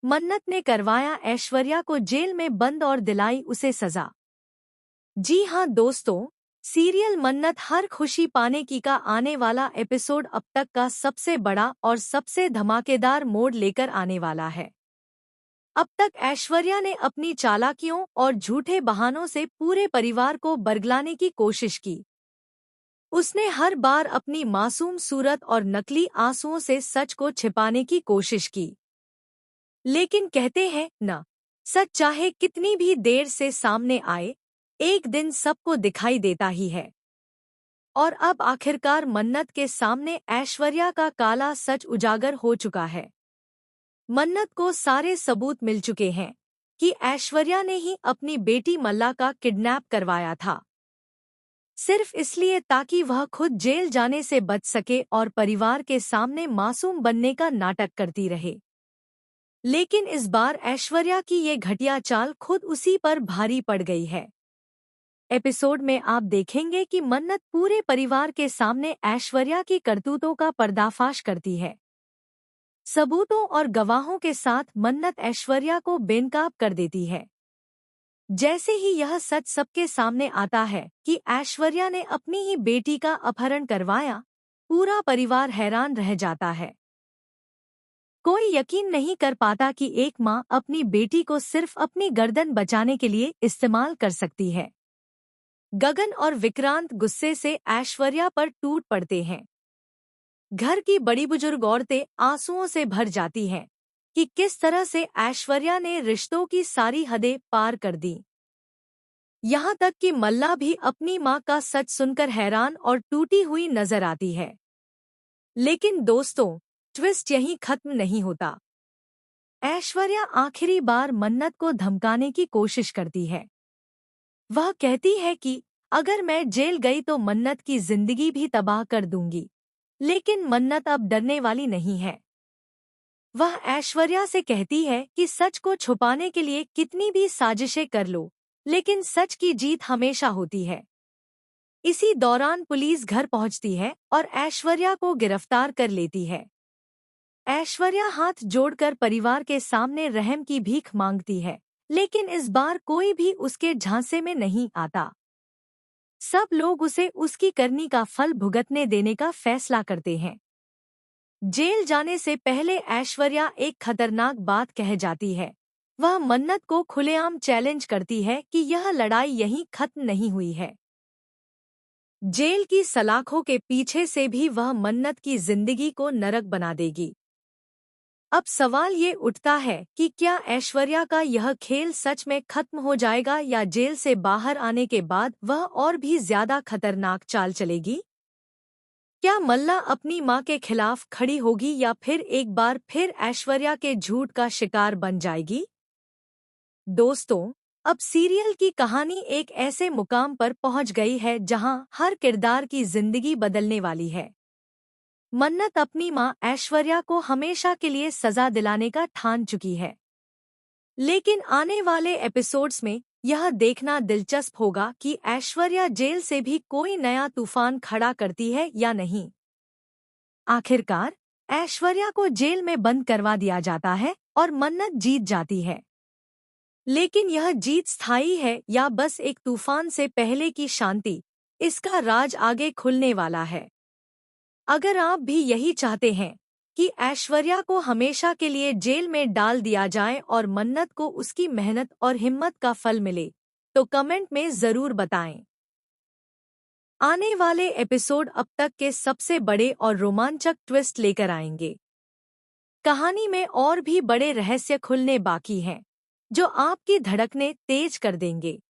मन्नत ने करवाया ऐश्वर्या को जेल में बंद और दिलाई उसे सजा। जी हां दोस्तों, सीरियल मन्नत हर खुशी पाने की का आने वाला एपिसोड अब तक का सबसे बड़ा और सबसे धमाकेदार मोड़ लेकर आने वाला है। अब तक ऐश्वर्या ने अपनी चालाकियों और झूठे बहानों से पूरे परिवार को बरगलाने की कोशिश की। उसने हर बार अपनी मासूम सूरत और नकली आंसुओं से सच को छिपाने की कोशिश की। लेकिन कहते हैं न, सच चाहे कितनी भी देर से सामने आए, एक दिन सबको दिखाई देता ही है। और अब आखिरकार मन्नत के सामने ऐश्वर्या का काला सच उजागर हो चुका है। मन्नत को सारे सबूत मिल चुके हैं कि ऐश्वर्या ने ही अपनी बेटी मल्ला का किडनैप करवाया था, सिर्फ इसलिए ताकि वह खुद जेल जाने से बच सके और परिवार के सामने मासूम बनने का नाटक करती रहे। लेकिन इस बार ऐश्वर्या की ये घटिया चाल खुद उसी पर भारी पड़ गई है। एपिसोड में आप देखेंगे कि मन्नत पूरे परिवार के सामने ऐश्वर्या की करतूतों का पर्दाफाश करती है। सबूतों और गवाहों के साथ मन्नत ऐश्वर्या को बेनकाब कर देती है। जैसे ही यह सच सबके सामने आता है कि ऐश्वर्या ने अपनी ही बेटी का अपहरण करवाया, पूरा परिवार हैरान रह जाता है। कोई यकीन नहीं कर पाता कि एक मां अपनी बेटी को सिर्फ अपनी गर्दन बचाने के लिए इस्तेमाल कर सकती है। गगन और विक्रांत गुस्से से ऐश्वर्या पर टूट पड़ते हैं। घर की बड़ी बुजुर्ग औरतें आंसुओं से भर जाती हैं कि किस तरह से ऐश्वर्या ने रिश्तों की सारी हदें पार कर दी। यहाँ तक कि मल्ला भी अपनी मां का सच सुनकर हैरान और टूटी हुई नजर आती है। लेकिन दोस्तों, ट्विस्ट यहीं खत्म नहीं होता। ऐश्वर्या आखिरी बार मन्नत को धमकाने की कोशिश करती है। वह कहती है कि अगर मैं जेल गई तो मन्नत की जिंदगी भी तबाह कर दूंगी। लेकिन मन्नत अब डरने वाली नहीं है। वह ऐश्वर्या से कहती है कि सच को छुपाने के लिए कितनी भी साजिशें कर लो, लेकिन सच की जीत हमेशा होती है। इसी दौरान पुलिस घर पहुंचती है और ऐश्वर्या को गिरफ्तार कर लेती है। ऐश्वर्या हाथ जोड़कर परिवार के सामने रहम की भीख मांगती है, लेकिन इस बार कोई भी उसके झांसे में नहीं आता। सब लोग उसे उसकी करनी का फल भुगतने देने का फैसला करते हैं। जेल जाने से पहले ऐश्वर्या एक खतरनाक बात कह जाती है। वह मन्नत को खुलेआम चैलेंज करती है कि यह लड़ाई यहीं खत्म नहीं हुई है। जेल की सलाखों के पीछे से भी वह मन्नत की जिंदगी को नरक बना देगी। अब सवाल ये उठता है कि क्या ऐश्वर्या का यह खेल सच में खत्म हो जाएगा या जेल से बाहर आने के बाद वह और भी ज्यादा खतरनाक चाल चलेगी? क्या मल्ला अपनी मां के खिलाफ खड़ी होगी या फिर एक बार फिर ऐश्वर्या के झूठ का शिकार बन जाएगी? दोस्तों, अब सीरियल की कहानी एक ऐसे मुकाम पर पहुंच गई है जहां हर किरदार की जिंदगी बदलने वाली है। मन्नत अपनी मां ऐश्वर्या को हमेशा के लिए सजा दिलाने का ठान चुकी है। लेकिन आने वाले एपिसोड्स में यह देखना दिलचस्प होगा कि ऐश्वर्या जेल से भी कोई नया तूफान खड़ा करती है या नहीं। आखिरकार ऐश्वर्या को जेल में बंद करवा दिया जाता है और मन्नत जीत जाती है। लेकिन यह जीत स्थायी है या बस एक तूफान से पहले की शांति, इसका राज आगे खुलने वाला है। अगर आप भी यही चाहते हैं कि ऐश्वर्या को हमेशा के लिए जेल में डाल दिया जाए और मन्नत को उसकी मेहनत और हिम्मत का फल मिले, तो कमेंट में जरूर बताएं। आने वाले एपिसोड अब तक के सबसे बड़े और रोमांचक ट्विस्ट लेकर आएंगे। कहानी में और भी बड़े रहस्य खुलने बाकी हैं, जो आपकी धड़कनें तेज कर देंगे।